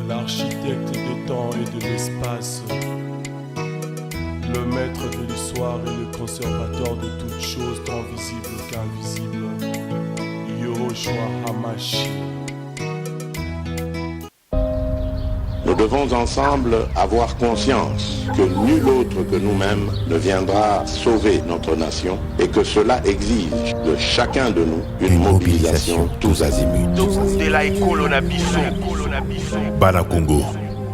l'architecte des temps et de l'espace, le maître de l'histoire et le conservateur de toutes choses, tant visibles qu'invisibles, Yahushua Hamashiach. Nous devons ensemble avoir conscience que nul autre que nous-mêmes ne viendra sauver notre nation et que cela exige de chacun de nous une mobilisation tous azimuts. Bana Congo,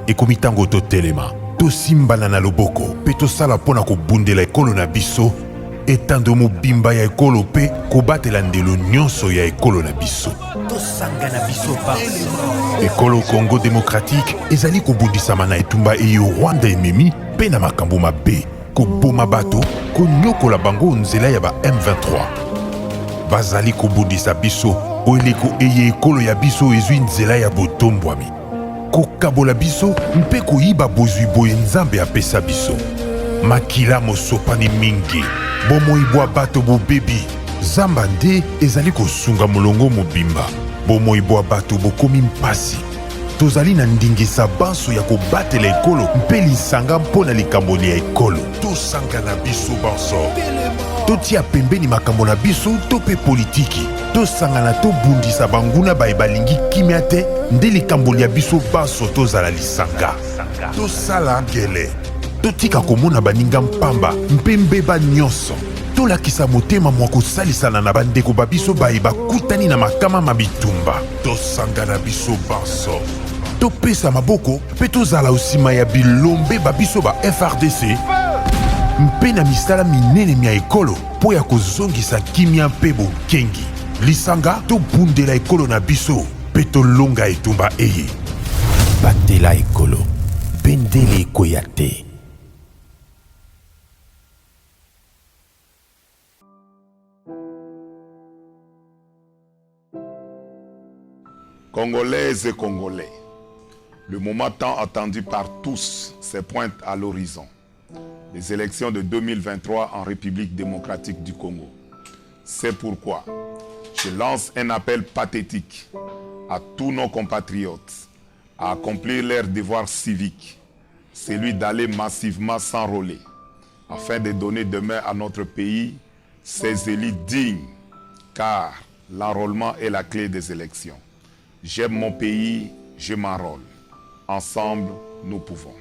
ekomitango to telema, to simbana na loboko, pe to sala pona ko bundela ekolo na biso, etando mobimba ya ekolo pe ko batela ndelo nyonso ya ekolo na biso. To sangana biso baso. Ekolo Congo démocratique ezali ko bundisama na etumba eyo Rwanda ememi pe na makambo mabe, ko boma bato, ko nyokola bango nzela ya ba M23. Bazali ko bundisa biso, oeleko eye ekolo ya biso ezwi nzela ya botombwami. Kokabola biso mpe koyiba bozwi boye nzambe apesa biso. Makila mosopani mingi, bomoibwa bato bobebi, zamba nde ezali kosunga molongo mobimba. Bomoibwa bato bokomi mpasi. Tozali na ndingisa banso ya kobatela ekolo mpe lisanga mpona likamboli ya ekolo. Tosanga na biso banso. Totia pembeni makambo na biso to pe politiki. Tosangana tobundisa banguna baye balingi kimia te nde likamboli ya biso banso tozala lisanga. Tosala ngele. Totika komona baninga mpamba mpe mbeba nyonso. Tolakisa motema mwa kosalisana na bandeko babiso baye bakutani na makama mabitumba. Tosangana biso banso. Topesa maboko mpe tozala osima ya bilombe babiso ba FRDC mpe na misala minene mia ekolo po ya kozongisa kimia mpe bokengi. Lisanga tobundela ekolo na biso mpe tolonga etumba eye. Batela ekolo, bendele ekoya te. Congolaises et Congolais, le moment tant attendu par tous se pointe à l'horizon. Les élections de 2023 en République démocratique du Congo. C'est pourquoi je lance un appel pathétique à tous nos compatriotes à accomplir leur devoir civique, celui d'aller massivement s'enrôler, afin de donner demain à notre pays ses élus dignes, car l'enrôlement est la clé des élections. J'aime mon pays, je m'enrôle. Ensemble, nous pouvons.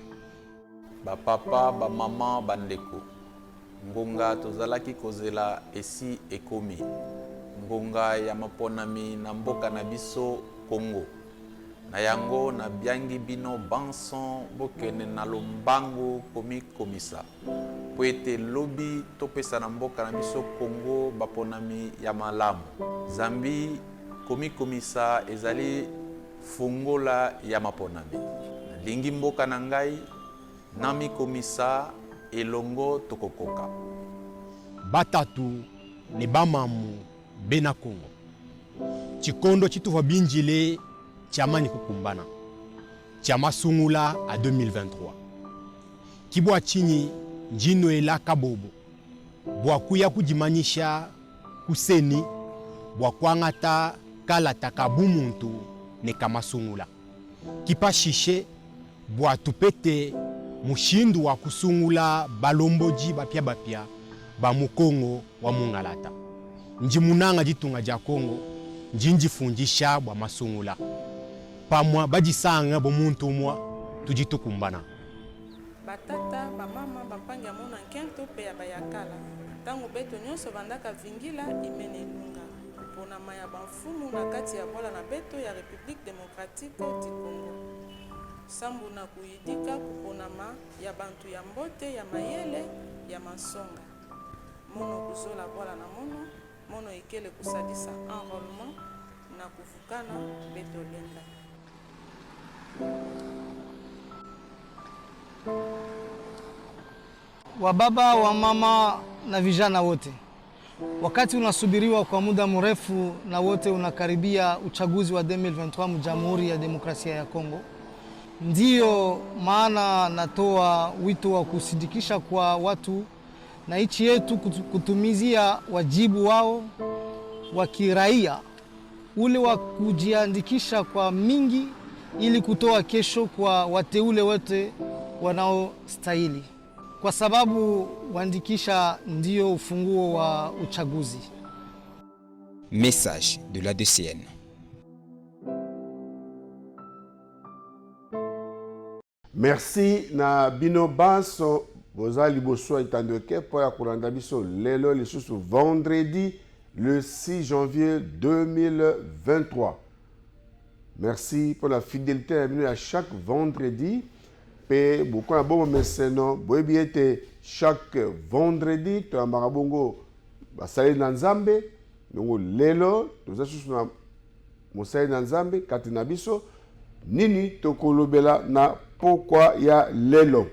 Ba papa, ba maman, bandeko. Ngonga tozalaki kozela esi ekomi. Ngonga ya maponami na mboka na biso Congo. Na yango na biangi bino banson bokene na lombango komi komisa. Po ete lobi topesa na mboka na biso Congo baponami ya malamu. Zambi komi komisa ezali fungola ya maponami. Lingi mboka na ngai nami komisa elongo tokokoka. Batatu ni bamamu bena Congo. Chikondo chituva binjile chamani kukumbana. Chama sungula a 2023. Kibwa chini njino ela kabobo. Bwakuya kujimanisha kuseni bwakwangata kala takabumuntu ne kamasungula. Kipa shishe bwa tupete mushindu wa kusungula balomboji bapya ba mukongo wa mungalata. Njimunanga jitunga ja Kongo njinji fundisha bwa masungula. Pamwa bajisanga bo muntu mwa tujitukumbana. Batata bamama bapanga mona nkento pe ya bayakala. Tango beto nyonso bandaka vingila imene lunga. Pona maya banfumu na kati ya bola na beto ya République démocratique du Congo. Sambu na kuyidika kuponama ya bantu ya mbote ya mayele ya masonga. Mono kuzola bola na mono ikele kusadisa enrôlement na kufukana beto lenda. Wababa, wa mama na vijana wote, wakati unasubiriwa kwa muda mrefu na wote unakaribia uchaguzi wa 2023 mjamhuri ya demokrasia ya Kongo. Ndiyo maana natoa wito wa kusidikisha kwa watu na nchi yetu kutumizia wajibu wao wa kiraia ule wa kujiandikisha kwa mingi ili kutoa kesho kwa wateule wote wanaostahili, kwa sababu kuandikisha ndio ufunguo wa uchaguzi. Message de la DCN. Merci na bino baso boza liboso itandoke po ya kolanda biso lelo lisusu vendredi le 6 janvier 2023. Merci pour la fidélité à venir à chaque vendredi. Pe beaucoup na bon meseno boyebi ete chaque vendredi to ya marabongo basali na Nzambe donc lelo toza susu na mosali na Nzambe kati na biso nini tokolobela na pokwa ya lelo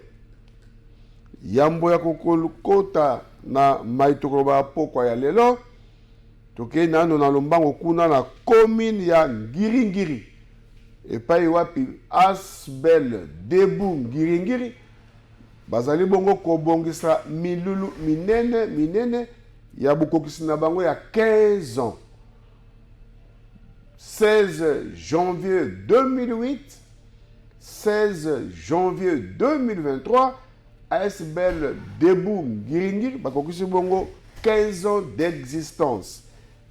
yambo ya kokolukota na mai tokoloba pokwa ya lelo toke nano na lombango kuna na commune ya Ngiringiri epai wapi Asbel Debu Ngiringiri bazali bongo kobongisa milulu minene ya bukokisi na bango ya 15 ans 16 janvier 2008 16 janvier 2023 Asbel Debu Ngiringiri bakokisi bongo 15 ans d'existence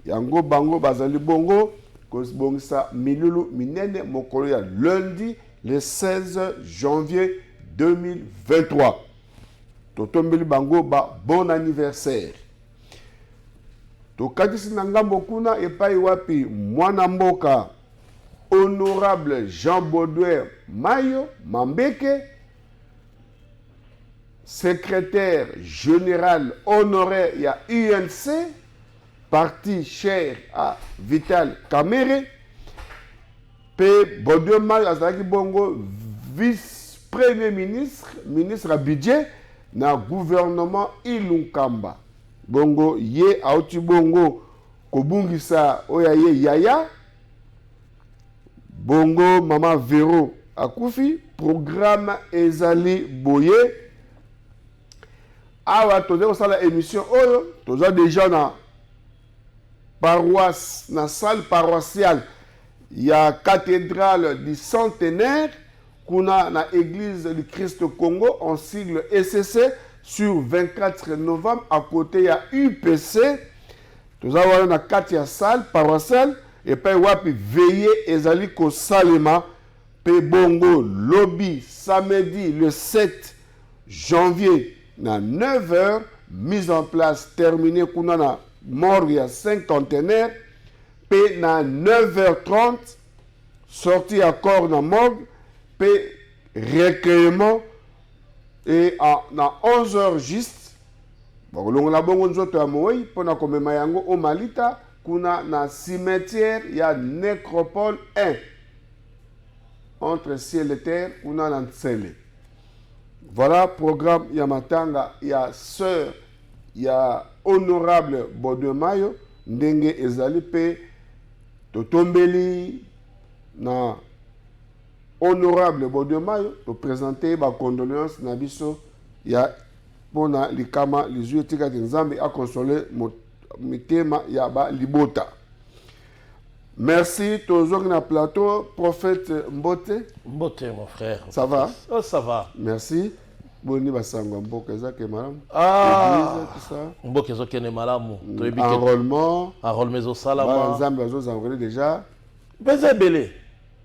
yango bango bazali bongo kosbongisa milulu minene mokolo ya lundi le 16 janvier 2023 totombeli bango ba bon anniversaire tokatisi na ngambo kuna epai wapi mwana mboka honorable Jean Baudouin Mayo Mambeke secrétaire général honoraire ya UNC parti cher à Vital Kamerhe pe Baudouin Mayo azalaki bongo vice premier ministre à budget na gouvernement Ilunkamba bongo ye auti bongo kobungisa oya ye yaya bongo mama Vero akufi programme ezali boye awa toza kosala émission oyo toza déjà na paroisse na salle paroissiale ya cathédrale du centenaire kuna na église du Christ Congo en sigle ECC sur 24 novembre à côté ya UPC toza wana na kati ya salle paroissiale epai wapi veillé ezali kosalema pe bongo lobby samedi le 7 janvier na 9h mise en place terminé kuna na morgue ya 5 conteneurs pe na 9h30 sorti à corps na morgue pe recueillement et na 11h juste bakolongola bongo nzoto ya moi pona komema yango o Malita kuna na cimetière ya nécropole 1 entre ciel et terre kuna na Ntsele. Voilà programme ya matanga ya sœur ya honorable Baudouin Mayo ndenge ezali pe totombeli na honorable Baudouin Mayo to présenter ba condoléances na biso ya pona likama lizuye tika Nzambe a consoler mitema ya ba libota. Merci toujours na plateau prophète Mbote. Mbote mon frère. Ça va? Oh ça va. Merci. Boni basangwa mboka ezake malamu. Ah. Mboka ezokene malamu. Enrôlement. Enrôlement au salama. Nzambe azozangwele déjà. Pesa belé.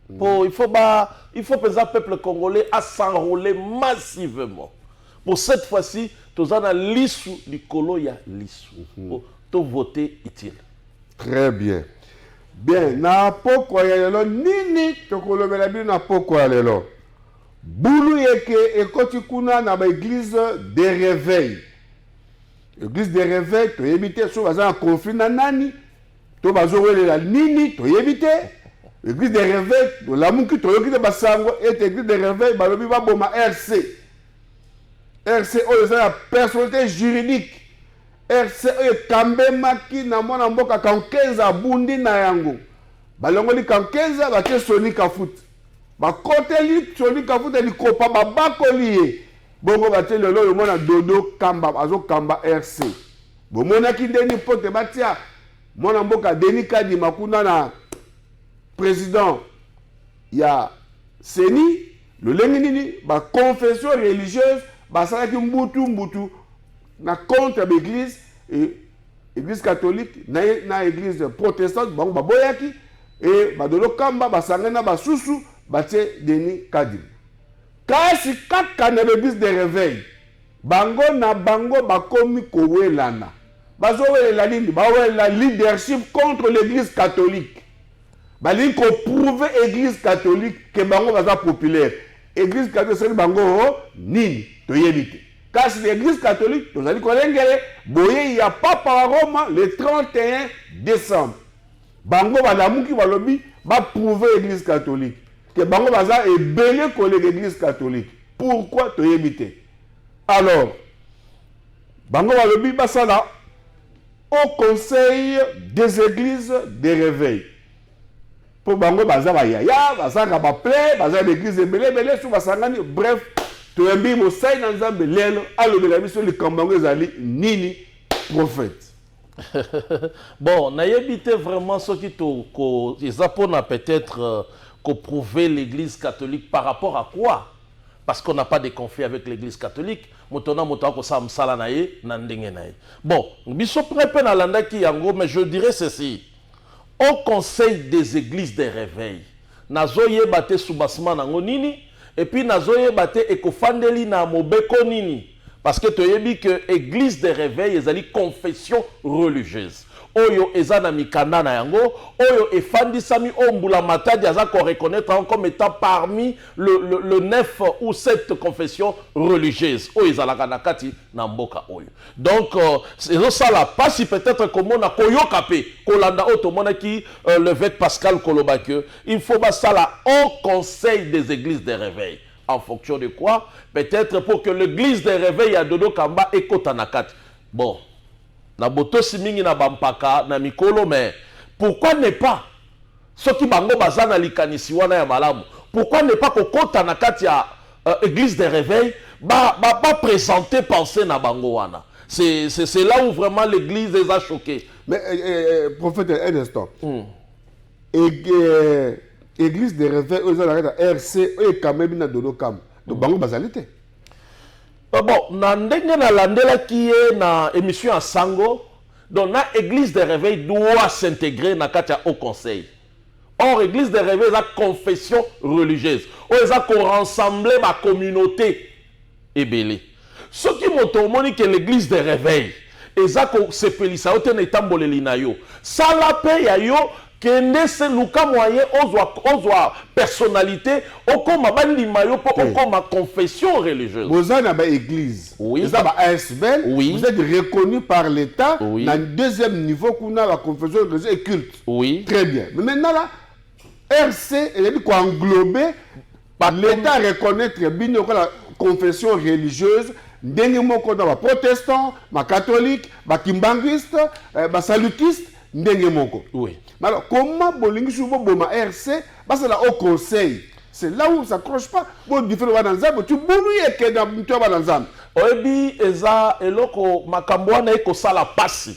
Il faut que le peuple congolais a s'enrôler massivement. Pour cette fois-ci, tous en a l'issue du colo ya l'issue. Pour tout voter utile. Très bien. Bien, na poko ya lelo nini tokolobela bino na poko ya lelo. Bulu yeke ekoti kuna na ba église de réveil. Église de réveil to yebite so baza conflit na nani to bazowelela nini to yebite. Église de réveil to lamuki to yoki te basango et église de réveil balobi ba boma RC. RC oyo za personnalité juridique. RC oyo kambemaki na mwana mboka Kankeza bundi na yango. Balongoli Kankeza batie Soni Kafuta. Bakoteli Soni Kafuta likopa babakoli ye. Bongo batie lelo yo mwana Dodo Kamba azo Kamba RC. Bomonaki ndeni pote batia mwana mboka Denis Kadima kuna na président ya seni le lengi ba confession religieuse basalaki mbutu na contre l'église et église catholique na église protestante bango baboyaki et badolo kamba basangana basusu batie Denis Kadima. Kasi kaka na l'église de réveil bango na bango bakomi kowelana bazowelela nini bawelela leadership contre l'église catholique bali ko prouver église catholique que bango baza populaire église catholique c'est bango nini toyebite kasi l'église catholique tozali kolengele boye ya papa wa Roma le 31 décembre bango balamuki balobi ba prouver église catholique que bango baza ebele collègue église catholique pourquoi toyebite alors bango balobi basala au conseil des églises de réveil pour bango baza ba yaya basanga ba play baza l'église ebele sou basangani bref toyembi mosai na nzambe lelo alobela biso likambo ezali nini prophète. Bon, n'ayebite vraiment ce qui ils peut-être prouver l'église catholique par rapport à quoi? Parce qu'on n'a pas de conflit avec l'église catholique. Bon, biso prepe na landa ki yango, mais je dirais ceci. Au conseil des églises de réveil, nazoye bate soubasma nango nini, et puis nazoye bate ekofandeli na mobeko nini. Parce que tu as dit que l'église de réveil est une confession religieuse. Oyo ezana mikanda na yango, oyo efandi sami ombula matadi aza ko reconnaître comme étant parmi le 9 ou 7 confessions religieuses. Oyo ezalaka na kati na mboka oyo. Donc c'est ça là, pas si peut-être comme on a koyoka pe kolanda otomona ki le vêt Pascal Kolobake, il faut ba ça là au conseil des églises de réveil. En fonction de quoi? Peut-être pour que l'église de réveil à Dodo Kamba et Kotanakat. Bon, na boto simingi na bampaka na mikolo, mais pourquoi ne pas ce qui bango bazana likanisi wana ya malamu? Pourquoi ne pas Kotanakat ya église de réveil ba présenter penser na bango wana? C'est là où vraiment l'église les a choqués. Mais prophète, un instant. Église de réveil, RC, et quand même dans Dodo Kam. Donc, bango bazalité. Bon, na ndenge na landela qui est na émission à Sango, donc na église de réveil doit s'intégrer na katia au conseil. Or, église de réveil, c'est la confession religieuse. Or, c'est qu'on rassemble ma communauté ebele. Ce qui m'ont que l'église de réveil, c'est qu'on se pelisa, on est tamboleli na yo. Ça la paye à yo. Kende se luka moyen ozwa personnalité okoma bandima yo po okoma confession religieuse. Vous avez une église. Oui. Vous avez un ASBEL. Oui. Vous êtes reconnu par l'État. Oui. Dans le deuxième niveau qu'on a la confession religieuse et culte. Oui. Très bien. Mais maintenant là, RC, elle dit qu'on englobe l'État reconnaître bien la confession religieuse. Ndenge moko na ba protestant, ba catholique, ba kimbanguiste, ba salutiste, ndenge moko. Oui. Mais alors, comment Bolingi Soubo Boma RC, c'est là au conseil. C'est là où ça ne s'accroche pas. Bon, tu fais le bananzam, tu boulouilles que dans le bananzam. Oebi, eza, eloko, makambouana eko sala pasi.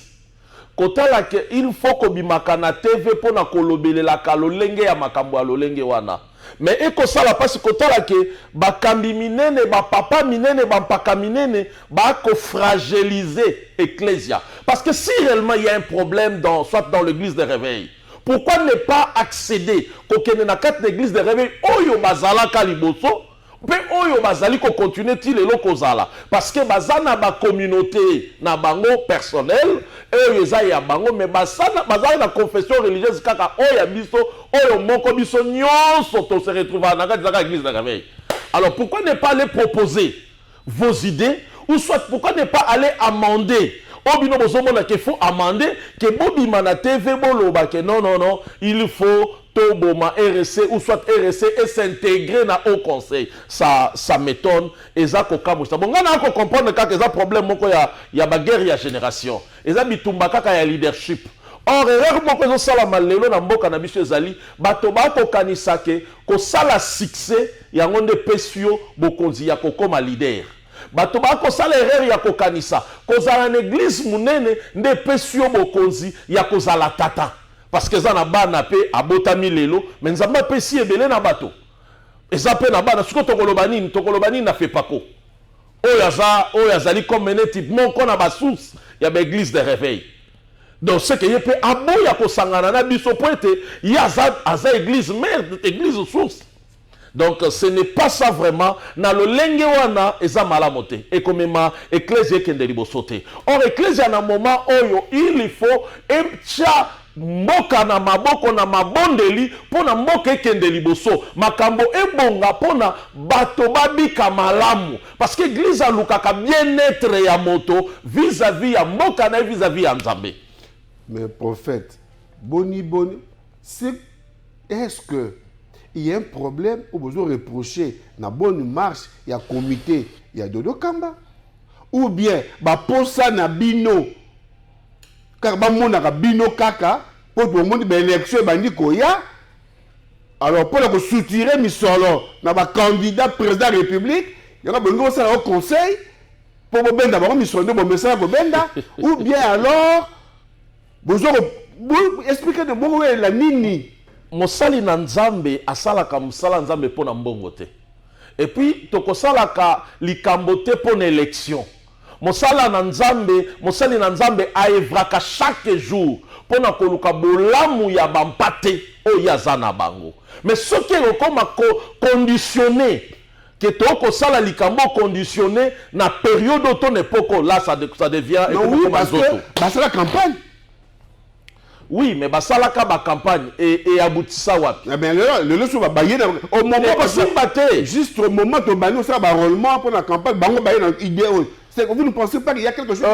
Kota la ke, il faut ko bimakana TV pour na kolobele la kalolenge ya makambo alolenge wana. Mais eko sala pasi kota la ke, bakambi minene, ba papa minene, ba mpaka minene, ba ko fragiliser ecclésia. Parce que si réellement il y a un problème soit dans l'église de réveil, pourquoi ne pas accéder qu'au na quatre l'église de réveil, oyo bazala kaliboso, pe oyo bazali ko continuer ti lelo kozala parce que bazana ba communauté na bango personnel oyo eza ya bango mais bazana na confession religieuse kaka oyo biso oyo moko biso nyonso to se retrouver na kati za église de réveil. Alors pourquoi ne pas aller proposer vos idées ou soit pourquoi ne pas aller amender? Obino bozomona qu'il faut amender que Bobi Mana TV boloba que non il faut Toboma RC ou soit RC et s'intégrer dans au conseil. Ça m'étonne et ça kokabo ça bon ngana ko comprendre ka que ça problème moko ya ba guerre ya génération et ça bitumba kaka ya leadership. Or erreur moko zo sala malelo na mboka na biso ezali bato ba ko kanisa ke ko sala succès ya ngonde pesio bokonzi ya kokoma leader. Bato ba ko sala erreur ya kokanisa kozala na église munene nde pesio bokonzi ya kozala tata parce que ça na bana pe abotami lelo mais nzamba pesi ebele na bato eza pe na bana siko tokoloba nini na fepako oyo azali comme ene type moko na basource ya baéglise de réveil. Donc c'est que ye pe aboya kosangana na biso po ete ye aza église mère, église source. Donc ce n'est pas ça vraiment. Na lo lenge wana eza malamu te. Ekomema ecclésia ekende liboso te. Or ecclésia na moment oyo il faut etia mboka na maboko na mabondeli pona mboka ekende liboso. Makambo ebonga pona bato babika malamu. Parce que église alukaka bien-être ya moto vis-à-vis ya mboka na vis-à-vis ya Nzambe. Mais prophète, boni, est-ce que il y a un problème où vous reprocher la bonne marche, il y a comité, il y a Dodo Kamba? Ou bien, posa na bino, car na bino kaka, pour tout le monde, l'élection, koya, alors pour le soutirer, misolo, na candidat président de la République, il y a besoin de au conseil, pour que benda, misolo, message benda, ou bien alors, vous expliquez de bon la nini. Mosali na Nzambe asalaka musala Nzambe pona mbongo te. Et puis tokosalaka likambo te pona élection. Mosali na Nzambe aevraka chaque jour pona koluka bolamu ya bampate o yazana bango. Mais ce qui est comme conditionné que tokosala likambo conditionné na période auto n'epoko là ça devient non, oui, parce que la campagne. Oui, mais basalaka ba campagne et aboutissa wapi. Mais le sur va bailler au moment juste au moment où bano ça ba rollement pour la campagne bango bailler dans idée. Vous ne pensez pas qu'il y a quelque chose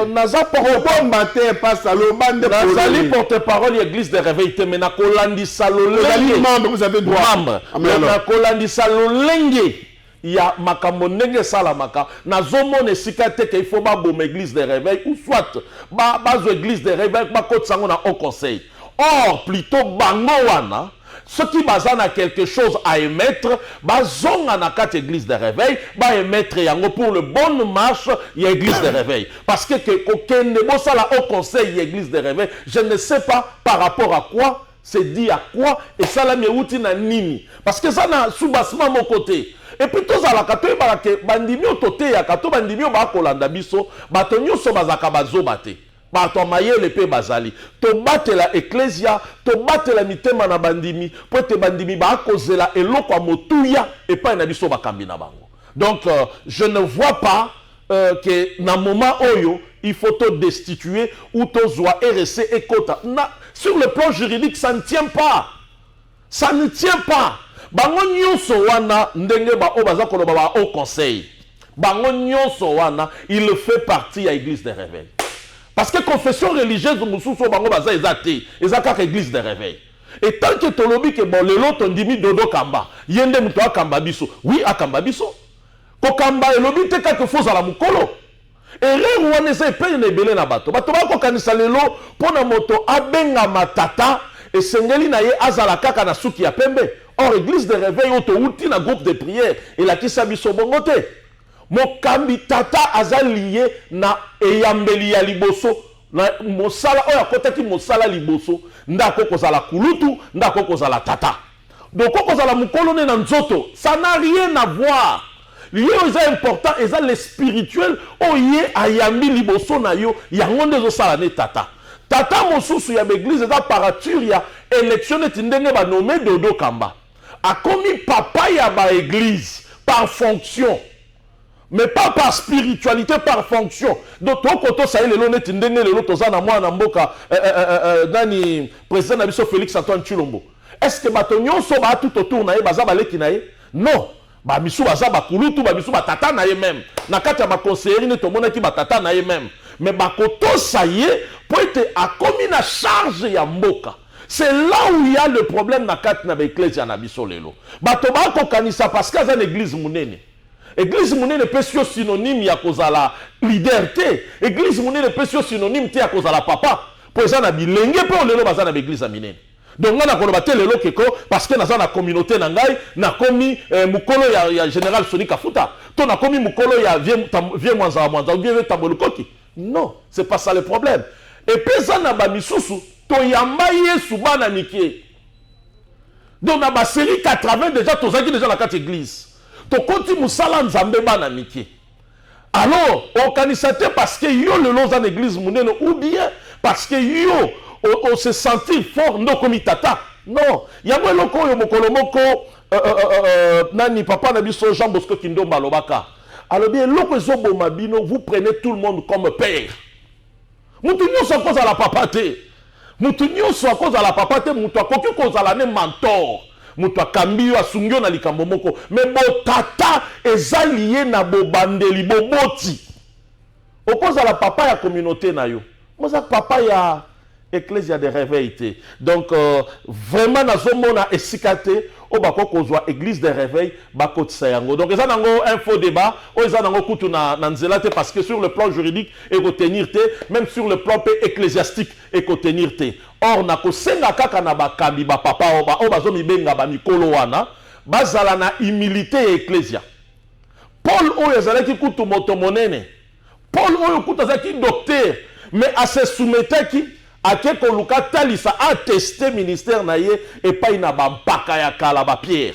naza porte-parole passe à l'obande nazali porte-parole église de réveil te mais na kolandisa lolenge membre vous avez droit na kolandisa lolenge ya makambo ndenge salamaka nazomona esika te ke il faut ba bom église de réveil ou soit bazo église de réveil ba kotsango na au conseil. Or plutôt bango wana ceux qui bazana quelque chose à émettre bazonga na kat église de réveil ba émettre yango pour le bonne marche ya église de réveil parce que kokende bosala au conseil ya église de réveil je ne sais pas par rapport à quoi c'est dit à quoi et ça la meuti na nini parce que ça na soubassement mon côté. Et puis tous à la kato barake bandimio toté ya kato bandimio ba kolanda biso bato nyonso bazaka bazobate bato mayele pe bazali to batela ecclesia to batela mitema na bandimi po te bandimi ba kozela eloko motuya et pas na biso bakambi na bango. Donc je ne vois pas que na moment oyo il faut te destituer ou te zoa RC et kota na sur le plan juridique ça ne tient pas, ça ne tient pas. Bango nyonso wana ndenge ba obaza koloba ba au conseil. Bango nyonso wana il fait partie à église de réveil. Parce que confession religieuse mususu bango baza ezate, ezaka église de réveil. Et tant que tolobi que bon lelo tondimi Dodo Kamba, yende muto akamba biso. Oui akamba biso. Ko kamba elobi te ka ke foza la mukolo. Erreur wana eza pe na ebele na bato. Bato ba ko kanisa lelo pona moto abenga matata esengeli na ye azala kaka na suki ya pembe. Or, église de réveil, on a un groupe de prière. Et la qui s'habille sur bon côté. Mon kambitata aza lié na eyambeli ya liboso. Na mosala, oya kote ki mosala liboso. Ndako kozala kulutu, ndako kozala tata. Donc, kozala mukolone na nzoto. Ça n'a rien à voir. Lié est important, et ça le spirituel. Oye ayambi liboso na yo. Yangonde zo sala ne tata. Tata mosusu ya l'église, et ça parature ya élection et tindenge ba nommé Dodo Kamba. A commis papa ya ba église par fonction mais pas par spiritualité, par fonction. Donc tout ça le net ndenge le toza na mwana mboka nani président na biso Félix Antoine Tshilombo. Est-ce que batonyo so ba tout autour na ye baza baleki na ye? Non. Ba misu baza ba kulutu ba misu ba tata na ye même. Na kati ya ba conseiller ne to mona ki ba tata na ye même. Mais ba koto ça y est pour être a commis na charge ya mboka. C'est là où il y a le problème na kat na l'église na biso lelo. Bato ba ko kanisa parce que za l'église munene. Église munene peut être synonyme ya kozala leader te. Église munene peut être synonyme te ya kozala papa. Pour ça na bilenge pe lelo baza na église minene. Donc on a koloba te lelo keko parce que na communauté na ngai na komi mukolo ya général Soni Kafuta. To na komi mukolo ya vieux mwanza ou vieux Tambolukoki. Non, c'est pas ça le problème. Et puis ça na ba misusu to yamba Yesu bana mike. Donc dans ma série 80 déjà tous qui déjà la carte église to konti musala nzambe bana miki alors organisateur parce que yo le loza l'église munene ou bien parce que yo on se sentit fort no comme tata non yango eloko yo mokolo moko nani papa na biso Jean Bosco Kindomba lobaka alors bien eloko ezoboma bino vous prenez tout le monde comme père mutu nyonso à cause à la papa te mutu nyonso à cause à la papa te mutu akoki kozala ne mentor mutu akambi yo asungi yo na likambo moko mais botata eza lié na bobandeli boboti okoza la papa ya communauté na yo moza papa ya Ecclésia de réveil. Donc, vraiment, nous avons esikaté au bako kozwa église de réveil bako tsayango. Donc, ils ont un faux débat, ils ont kutu na nzelate parce que sur le plan juridique, et tenir te, même sur le plan ecclésiastique, et tenir te. Or, na ko senga kaka na bakambi ba papa oba zomi benga ba mikolo wana, bazala na humilité et ecclésia. Paul oyo ezalaki kutu moto monene. Paul oyo kutu azalaki docteur, mais à se soumettre qui ake koluka talisa a testé ministère na ye et pas ina bampaka ya kala ba Pierre.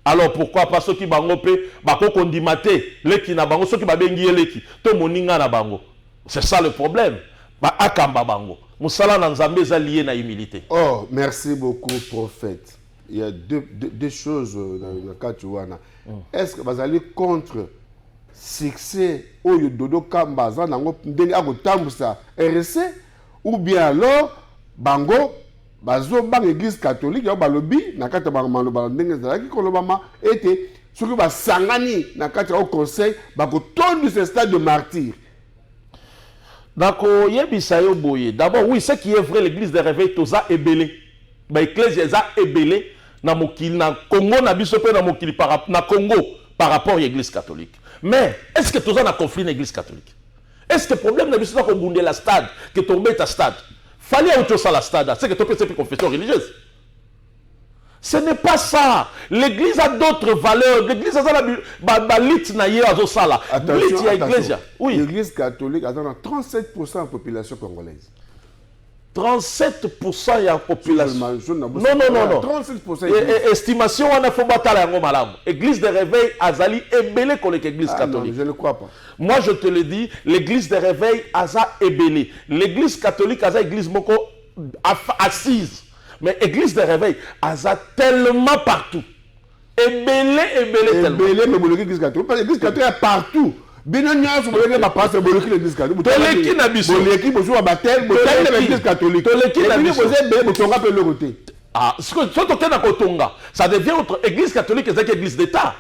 Alors pourquoi pas ceux qui bango pe bako kondimate leki na bango ceux qui babengi leki to moninga na bango. C'est ça le problème. Ba akamba bango. Musala na nzambe za lié na humilité. Oh, merci beaucoup prophète. Il y a deux choses dans le cas tu vois. Est-ce que vous allez contre succès au dodo kamba za nango ndenge akotambusa RC ou bien alors bango bazo bang église catholique ya balobi na kata bangalo bandenge zalaki kolobama ete soki basangani na kata au conseil bakotondu ce stade de martyr. D'accord, yebisa yo boye. D'abord oui, ce qui est vrai l'église de réveil toza ebele. Ba église eza ebele na mokili na Congo na biso pe na mokili na Congo par rapport à l'église catholique. Mais est-ce que toza na conflit na église catholique? Est-ce que le problème de l'histoire qu'on bondé la stade, que tomber ta stade, fallait autre chose à la stade, c'est que tu peux faire confession religieuse. Ce n'est pas ça. L'église a d'autres valeurs. L'église a la lit na yé azo sala. Attention. Oui. L'église catholique a 37% de la population congolaise. 37% de la population. Non. 37%. Estimation, on a fait battre la malam. Église de réveil, Azali, ébélé comme l'église catholique. Non, je ne crois pas. Moi, je te le dis, l'église de réveil, Aza ébélé. L'église catholique, Aza église moko assise. Mais l'église de réveil, Aza tellement partout. Ébélé tellement. Ébélé, mais l'église catholique. L'église catholique est partout. Binonia sur le ma passe boleki l'église catholique. Toleki na biso. Boleki bozo batel, botel l'église catholique. Toleki na biso. Vous botonga pe le côté. Ah, ce que tu na kotonga, ça devient autre église catholique et église d'État.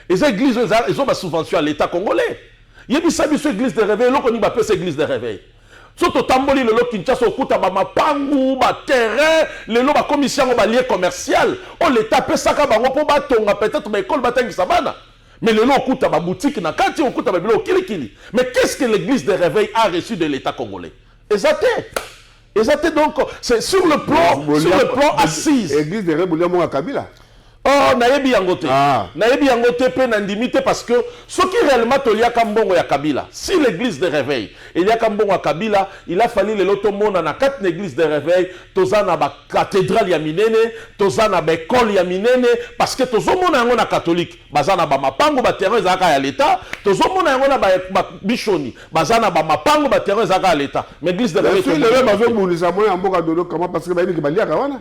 Et ces églises ils ont ma subvention à l'État congolais. Yebisa biso église de réveil, loko ni ba pe église de réveil. Soto tamboli le lo Kinshasa okuta ba mapangu, ba terrain, le lo ba commission ba lié commercial. On l'État pe saka bango po ba tonga peut-être ba école ba tangi sabana. Mais le lot okuta ba boutique na kati okuta ba bilo kili. Mais qu'est-ce que l'église de réveil a reçu de l'État congolais? Exacté donc c'est sur le plan assise. Église de réveil mon Kabila. Oh, nayebi yangote. Nayebi yangote pe nandimité parce que ce qui réellement tolia kambongo ya Kabila. Si l'église de réveil, il y a kambongo ya Kabila, il a fallu le lotomona na quatre églises de réveil, tozana ba cathédrale ya minene, tozana ba école ya minene parce que tozomona yango na catholique, bazana ba mapango ba terrain zaka ya l'état, tozomona yango na ba bishoni, bazana ba mapango ba terrain zaka ya l'état. Mais l'église de réveil. Si le même bazo boulisa moya mboka dodo comment parce que ba yebi balia kawana.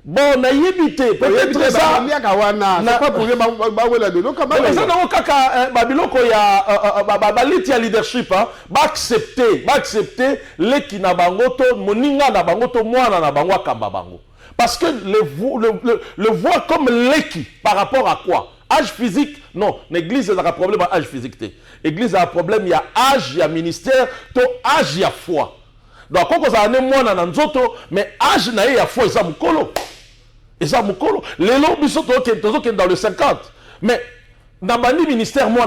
Bon, na yebité peut-être ça c'est pas pour bawela de donc mais ça na kaka babiloko ya balit ya leadership ba accepter leki na bango to moninga na bango to mwana na bango akamba bango parce que le voit comme leki par rapport à quoi? Âge physique? Non, l'église a un problème à âge physique. L'église a un problème, il y a âge, il y a ministère, to âge, il y a foi. Donc quand on a un mwana na nzoto mais âge na ya foi ça mukolo. Et ça, Moukolo, les lots, ils sont dans le 50. Mais, dans le ministère, moi,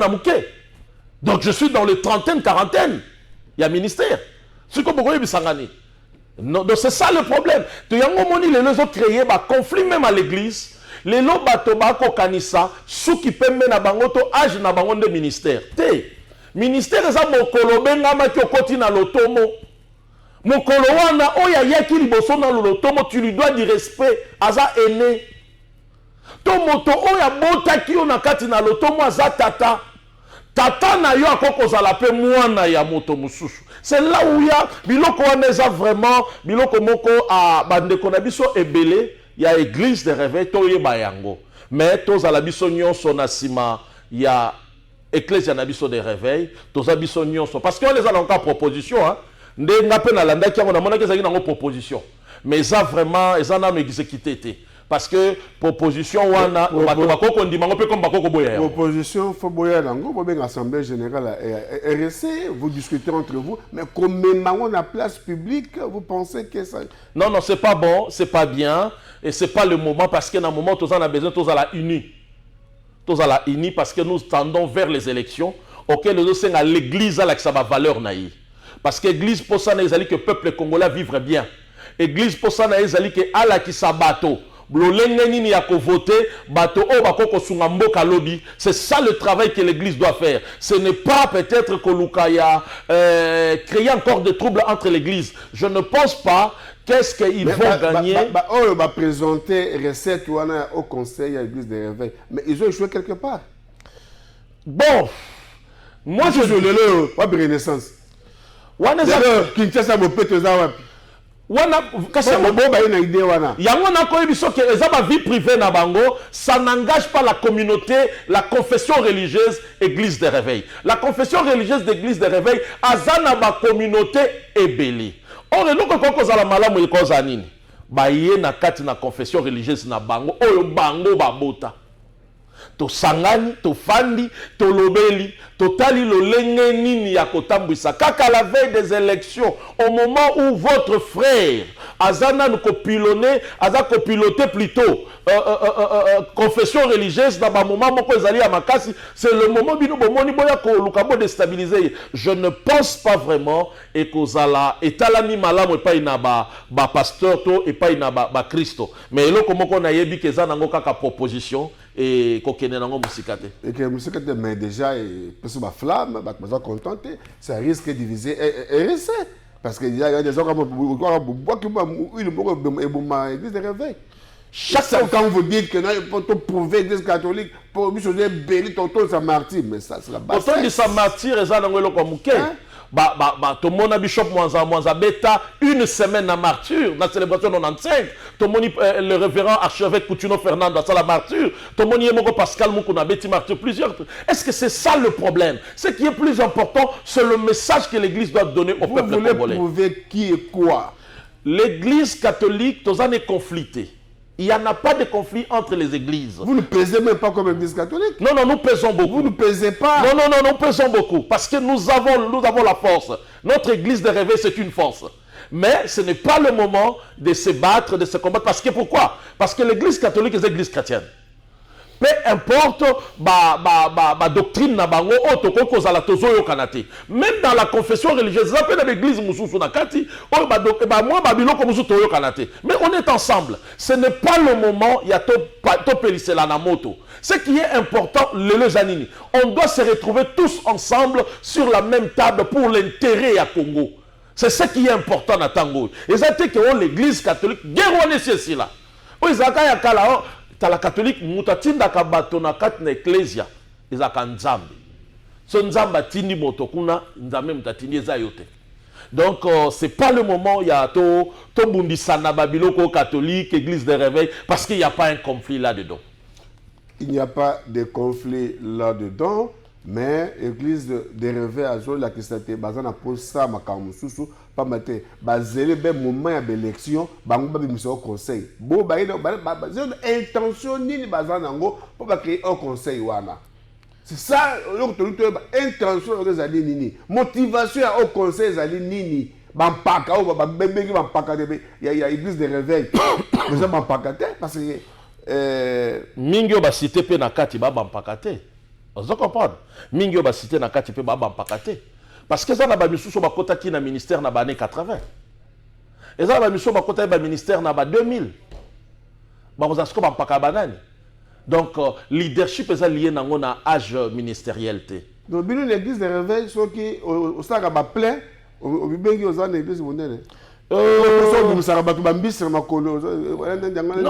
donc, je suis dans le trentaine, quarantaine. Il y a ministère. C'est comme vous voyez, donc, c'est ça le problème. Les lots ont créé un conflit même à l'église. Les lots ont kanisa, ceux qui peuvent mettre à bangoto, âge na bangoto de ministère. Ministère, c'est ça, Moukolo, Bengama, qui continue à l'automo. Mokolo wana oya yaki liboso na lolotomo tu lui dois du respect aza aîné moto oyo abotaki yo na kati na loto mo aza tata tata na yo akokozala pe mwana ya moto mususu. C'est là où ya biloko wana eza vraiment biloko moko a bandeko na biso ebele ya église de réveil toyeba yango. Mais tozala biso nyonso na sima ya église na biso de réveil toza biso nyonso parce que on les a encore proposition hein. Ndenga pe na landaki yango na monaki ezaki nango proposition. Mais ça vraiment eza na exécuté te. Parce que proposition wana bakoko ndimango pe comme bakoko boya. Proposition faut boya nango bo ben assemblée générale RSC vous discutez entre vous mais comme mango na place publique vous pensez que ça non non c'est pas bon, c'est pas bien et c'est pas le moment parce que dans le moment tous on a besoin tous à la unis. Tous à la unis parce que nous tendons vers les élections auxquelles nous sommes à l'église avec sa valeur naïe. Parce que l'église pour ça n'est que le peuple congolais vivre bien. Église pour ça n'est que ala qui sabato. C'est ça le travail que l'église doit faire. Ce n'est pas peut-être que créer encore des troubles entre l'église. Je ne pense pas. Qu'est-ce qu'ils vont gagner? On va présenter recette au conseil à l'église de réveil. Mais ils ont échoué quelque part. Bon. Moi je dis le renaissance. Kinshasa wana kasi na idée wana yango na koyebi soki eza ba vie privée na bango ça n'engage pas la communauté la confession religieuse église de réveil la confession religieuse d'église de réveil azana ba communauté ebeli on eloko koko za la malamu ikoza nini ba ye na kati na confession religieuse na bango oyo bango babota to sangani to fandi to lobeli to tali lolenge nini ya kotambwisa kaka la veille des élections au moment où votre frère azana nous copiloter aza copiloter plutôt confession religieuse dans ba moment moko ezali ya makasi c'est le moment bino bomoni boya ko lukabo déstabiliser je ne pense pas vraiment et kozala etalani malamu et pas ina ba pasteur to et pas ina ba Christo mais eloko moko na yebi ke za nango kaka proposition et kokene nango musikate et que musikate mais déjà sur ma flamme bah contenté ça risque de diviser RSC parce que il y a des gens comme bois qui une église de réveil chaque fois quand vous dites que pour prouver l'église catholique pour lui choisir béni tonton sa martyr mais ça c'est la base tonton de sa martyr eza nango eloko muke tout le monde a bishop Mwanza beta une semaine na martyr na célébration 95 tout le monde le révérend archevêque Coutinho Fernando à la martyr tout le monde yemoko Pascal Mukuna beti martyr plusieurs. Est-ce que c'est ça le problème? Ce qui est plus important c'est le message que l'église doit donner au peuple congolais. Vous voulez prouver qui est quoi? L'église catholique tous en est conflictée. Il n'y en a pas de conflit entre les églises. Vous ne pesez même pas comme l'église catholique. Non, non, nous pesons beaucoup. Vous ne pesez pas. Non, non, non, nous pesons beaucoup. Parce que nous avons la force. Notre église de réveil, c'est une force. Mais ce n'est pas le moment de se battre, de se combattre. Parce que pourquoi? Parce que l'église catholique est l'église chrétienne. Peu importe ma doctrine na bango otoko za la tozo yo kanate même dans la confession religieuse ça peut dans l'église mususu na kati o moi babiloko mususu to yo kanate mais on est ensemble ce n'est pas le moment ya to pelisela na moto ce qui est important le janini on doit se retrouver tous ensemble sur la même table pour l'intérêt à Congo c'est ce qui est important na tango et ça c'est que l'église catholique guerre ceci là o izaka ya kala la catholique mutatinda kabato na kati na ecclesia ezaka nzambe so nzamba tindi moto kuna nzambe mutatindi eza yote donc c'est pas le moment ya to bundisa na babiloko catholique église de réveil parce qu'il n'y a pas un conflit là-dedans. Il n'y a pas de conflit là-dedans mais église de réveil a joué la question bazana pour ça makamususu pas maté bazele be moment ya élection bango ba biso conseil bo ba intention nini bazana ngo pour ba créer un conseil wana c'est ça intention ezali nini motivation au conseil ezali nini bampaka o ba bengi bampaka de ya église de réveil mais ça bampaka te parce que mingi ba cité pe na kati ba bampaka te. Vous comprenez? Mingi ba cité na kati pe ba bampakate. Parce que ça na ba misusu ba kota ki na ministère na ba années 80. Et ça ba misusu ba kota ba ministère na ba 2000. Ba ozasko ba mpaka banani. Donc leadership est lié nango na âge ministériel té. Donc bino l'église de réveil so ki au saka ba plein au bibengi aux en église monene. Non,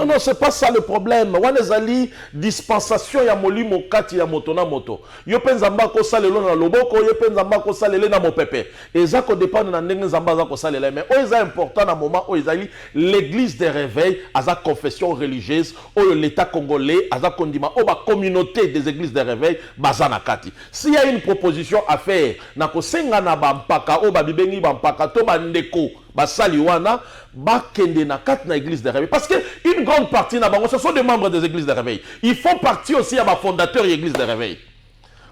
non, c'est pas ça le problème. Wanezali dispensation ya molimo kati ya moto na moto. Yo penzamba ko salelo na loboko, yo penzamba ko salele na mopepe. Eza ko dépendre na ndenge nzamba za ko salela, mais o eza important na moment o ezali l'église des réveils, aza confession religieuse, o l'état congolais, aza kondima o ba communauté des églises des réveils bazana kati. S'il y a une proposition à faire, na ko senga na ba mpaka o ba bibengi ba mpaka to ba ndeko basali wana bakende na kat na église de réveil parce que une grande partie na bango ce sont des membres des églises de réveil. Ils font partie aussi à ma fondateur de l'église de réveil.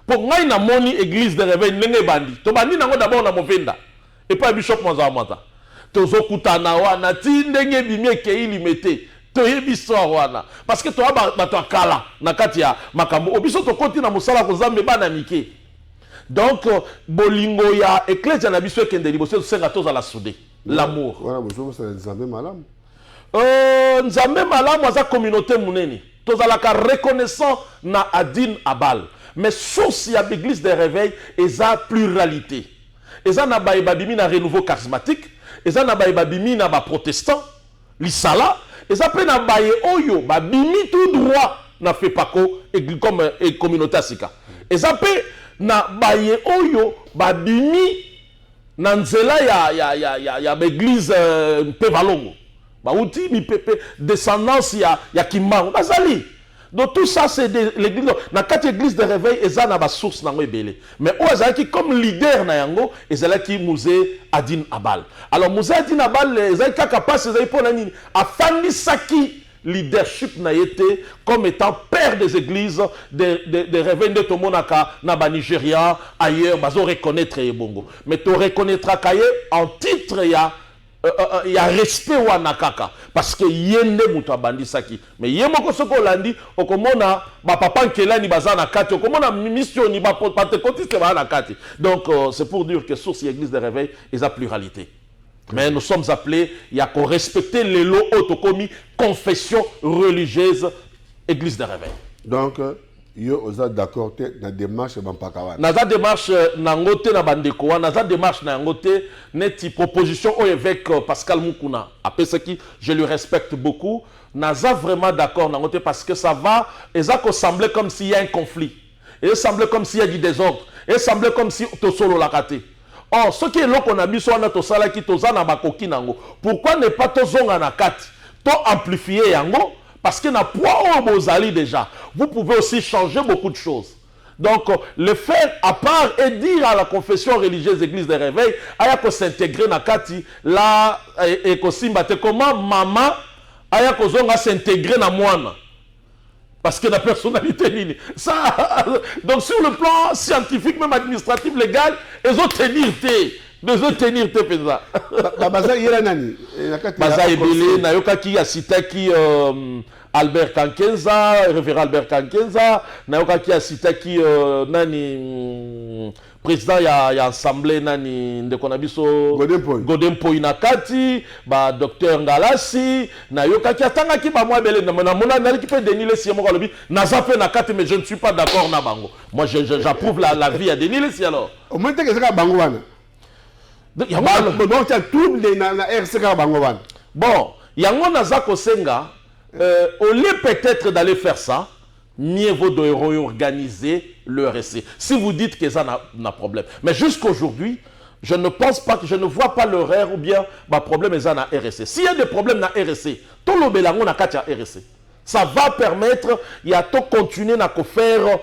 Pour ngai na moni église de réveil ndenge bandi. To bandi nango d'abord na movenda. Et pas bishop mwanza mata. Tozo kutana wana ti ndenge bimie ke ilimete. To yebi histoire wana parce que to ba to kala na kati ya makambo. Obiso to koti na musala ko zambe bana mike. Donc bolingo ya ecclesia na biso kende liboso senga toza la soudé. L'amour. Voilà, bonjour, c'est Nzambe Malam. Nzambe Malam, c'est la communauté mouneni. Tous la reconnaissant na Adin Abal. Mais source ya l'église des réveils, et ça pluralité. Et ça na baibabimi na renouveau charismatique. Et ça na baibabimi na ba protestant. L'isala. Et ça peut na baye oyo, babimi tout droit na fait pas comme communauté asika. Et ça peut na baye oyo, babimi Nanzela ya l'église Pevalongo. Ba outi mi pepe descendance ya Kimbango. Bazali. Donc tout ça c'est l'église na quatre églises de réveil et ça na ba source na ngobele. Mais o ezaki comme leader na yango ezalaki musée Adin Abal. Alors musée Adin Abal ezaki kaka passe ezali pona nini afandi saki leadership na été comme étant père des églises des réveils de Tomonaka na Nigeria ailleurs bazo reconnaître Ebongo mais tu reconnaîtras kaye en titre ya respect wa nakaka parce que yende muto abandi saki mais yemoko soko landi okomona ba papa nkelani bazana kati okomona mission ni ba pentecôtiste ba na kati donc c'est pour dire que source église de réveil et sa pluralité. Mais nous sommes appelés à respecter les lois autocomis, confession religieuse, église de réveil. Donc, vous êtes d'accord avec la démarche de Mpakawan? Dans la démarche, dans la démarche, neti proposition au évêque Pascal Moukouna, après ce qui je le respecte beaucoup, naza vraiment d'accord parce que ça va, et ça semblait comme s'il y a un conflit, et ça semblait comme s'il y a du désordre, et ça semblait comme si tout solo la raté. Or, ce qui est là qu'on a mis sur notre salle qui toza na bakoki nango. Pourquoi ne pas tozonga na kati? To amplifier yango parce que na poids au bozali déjà. Vous pouvez aussi changer beaucoup de choses. Donc, le faire à part et dire à la confession religieuse église des réveils, aya ko s'intégrer na kati là et ko simbate comment maman aya ko zonga s'intégrer na mwana. Parce que la personnalité, ça, donc sur le plan scientifique, même administratif, légal, ils ont tenir pesa. Baza yera nani? Baza ebele na yoka ki asitaki Albert Kankenza, révérend Albert Kankenza, na yoka ki asitaki nani président ya assemblée nani ndeko biso Godem Poi nakati ba docteur Ngalasi na yoka ki atanga ki ba mwa bele na mona na ki pe Denis Lessia mo kalobi na zape nakati mais je ne suis pas d'accord na bango. Moi j'approuve la vie à Denis Lessia alors. Au moins que ça bango wana. Donc tu as tout na RCK bango wana. Bon, yango na zako senga au lieu peut-être d'aller faire ça, mieux vaut de réorganiser le RSC. Si vous dites que ça n'a problème. Mais jusqu'aujourd'hui, je ne pense pas que je ne vois pas l'horaire ou bien ma problème est dans RSC. S'il y a des problèmes dans RSC, tout le bélango n'a qu'à RSC. Ça va permettre, il y a tout continuer à faire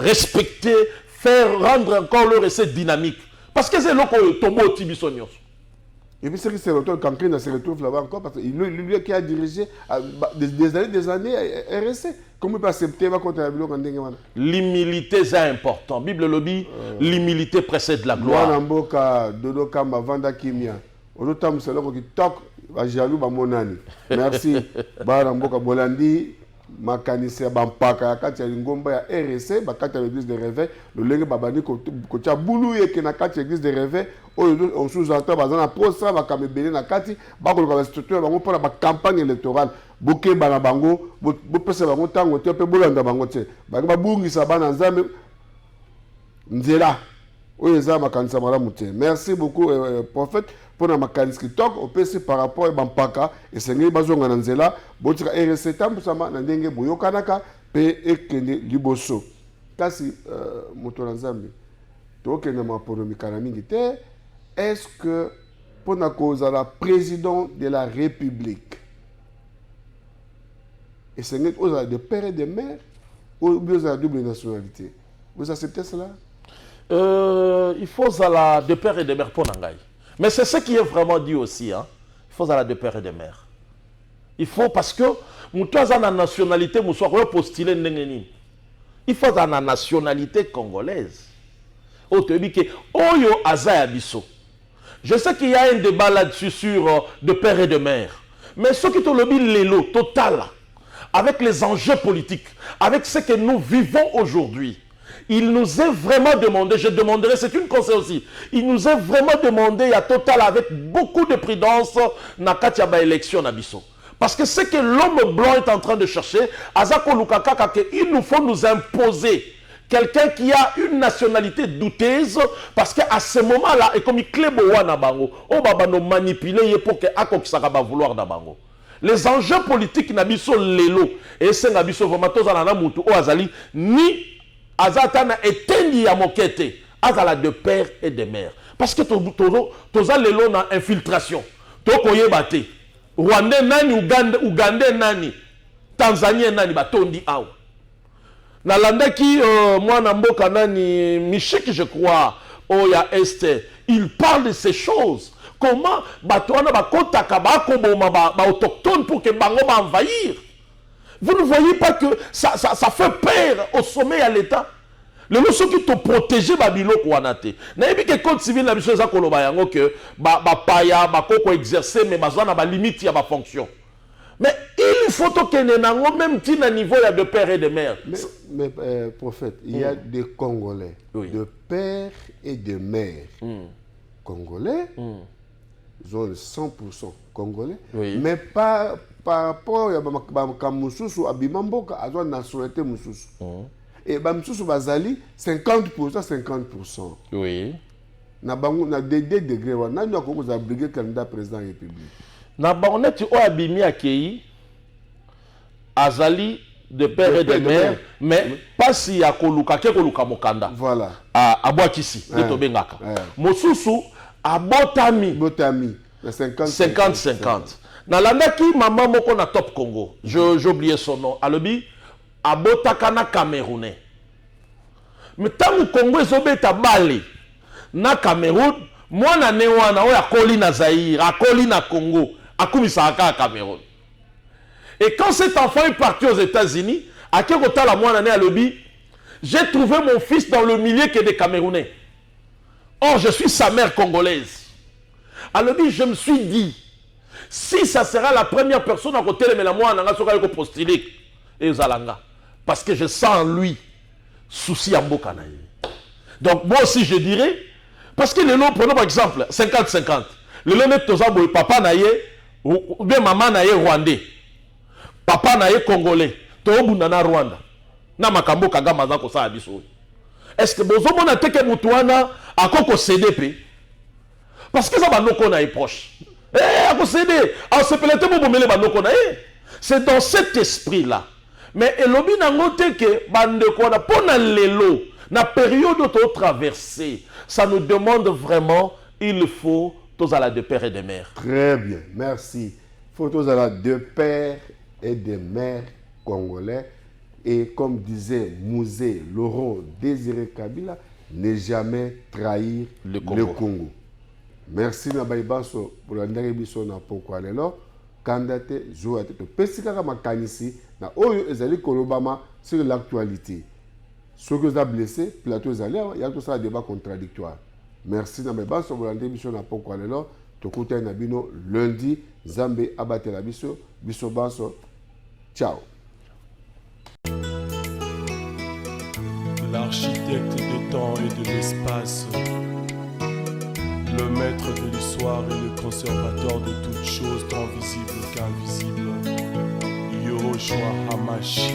respecter, faire rendre encore le RSC dynamique. Parce que c'est là qu'on tombe au Tibisonios. Et puis c'est que c'est l'auteur Kankrina se retrouve là-bas encore parce que lui qui a dirigé des années RSC. Comment il peut accepter contre la Bible? L'humilité c'est important. Bible lobby, l'humilité précède la gloire. Merci. Bolandi. Makanisi bampaka ya kati ya ngomba ya RSC bakati ya l'église de réveil le lenge babani ko tia bulu yeke na kati ya église de réveil on sous-entend bazana posa bakamebele na kati bakoloka ba structure bango pona ba campagne électorale boke bana bango bo pesa bango tango te pe bolanda bango te bango babungisa bana nzambe nzela oyo eza makanisa malamu te. Merci beaucoup prophète pour na makanisi kitoko opesi par rapport à bampaka esengeli bazonga na nzela botika RC tambusama na ndenge boyokanaka pe ekende liboso. Kasi moto na Nzambe tokende maponomikana mingi te. Est-ce que pour na kozala président de la République esengeli ozala de père et de mère ou bien ozala double nationalité? Vous acceptez cela? Il faut la de père et de mère pour Nangaï. Mais c'est ce qui est vraiment dit aussi. Hein. Il faut la de père et de mère. Il faut parce que nous avons la nationalité, nous sommes postulés. Il faut la nationalité congolaise. Je sais qu'il y a un débat là-dessus sur de père et de mère. Mais ce qui est le l'élo total, avec les enjeux politiques, avec ce que nous vivons aujourd'hui, il nous est vraiment demandé, je demanderai, c'est une conseil aussi, il nous est vraiment demandé à Total avec beaucoup de prudence na katiaba élection na biso. Parce que ce que l'homme blanc est en train de chercher, Azako Lukaka, il nous faut nous imposer quelqu'un qui a une nationalité douteuse, parce qu'à ce moment-là, et comme il cléboua na bango, on va nous manipuler pour que Akokisaka va vouloir na bango. Les enjeux politiques na biso lelo, et c'est na biso vraiment tous en mutu o azali ni azatana etendi ya mokete azala de père et de mère parce que toza lelo na infiltration tokoyeba te Rwandais nani Ugandais nani Tanzanien nani batondi awa nalandaki mwana mboka nani Michik je crois oya Este il parle de ces choses comment batwana bakotaka bakoboma ba autochtone pour que bango ba envahir. Vous ne voyez pas que ça fait peur au sommet à l'État. Le monsieur qui te protège Babilo Kouanate. N'a pas que code civil la mission Zakolobayango que paya koko exercer mais bazana ba limite ya ba fonction. Mais il faut que nenango même tina niveau il y a de père et de mère. Mais prophète, il y a des Congolais, de père et de mère. Congolais, ils ont 100% Congolais, mais pas par rapport à Moussoussou, à Bimamboka, à la nationalité Moussoussou. Et Bamoussoussou Bazali, 50%, 50%. Oui. Na des degrés, on a brigué candidat président de la République. Na bangonet tu as abimi akei Azali de père et de mère, mais pas si ya koluka ke koluka mokanda. Voilà. À Boakisi, de Tobengaka. Moussoussou a Botami. 50-50. Nalandaki maman moko na Top Congo. J'ai oublié son nom. Alobi abotakana Camerounais. Mais tant que Congo ezobeta bale na Cameroun, moi na newana oya koli na Zaïre, akoli na Congo, akumisaka à Cameroun. Et quand cet enfant est parti aux États-Unis, à Kekota la moi à Alobi, j'ai trouvé mon fils dans le milieu qui est des Camerounais. Or je suis sa mère congolaise. Alobi, je me suis dit si ça sera la première personne à côté de la moi, on postuler et Zalanga. Parce que je sens en lui souci à Mbokanaï. Donc moi aussi je dirais, parce que les lots, prenons par exemple 50-50. Le lot net papa naïe ou bien maman naïe rwandais. Papa naïe congolais. Toobunana Rwanda. Na makambo kagama zako sa abiso. Est-ce que bozo mona teke mutuana akoko CDP? Parce que ça va nous qu'on est proche. C'est dans cet esprit-là. Mais elobi nangote que bande kona pona lelo na période de traversée, ça nous demande vraiment, il faut tous à la de père et de mère. Très bien, merci. Il faut tous à la de père et de mère congolais. Et comme disait Mouzé Laurent Désiré Kabila, ne jamais trahir le Congo. Merci na baibanso pour la ndaribiso na pokwa lelo kandate joa te pesika kama kanisi na oyo ezali kolobama sur l'actualité. Ceux que vous avez blessé, plateau ezali il y a tout ça débat contradictoire. Merci na baibanso pour la ndaribiso na pokwa lelo tokuta na bino lundi Zambe abatela biso biso banso. Ciao. L'architecte des temps et de l'espace, le maître de l'histoire et le conservateur de toutes choses, tant visibles qu'invisibles, Yahushua Hamashi.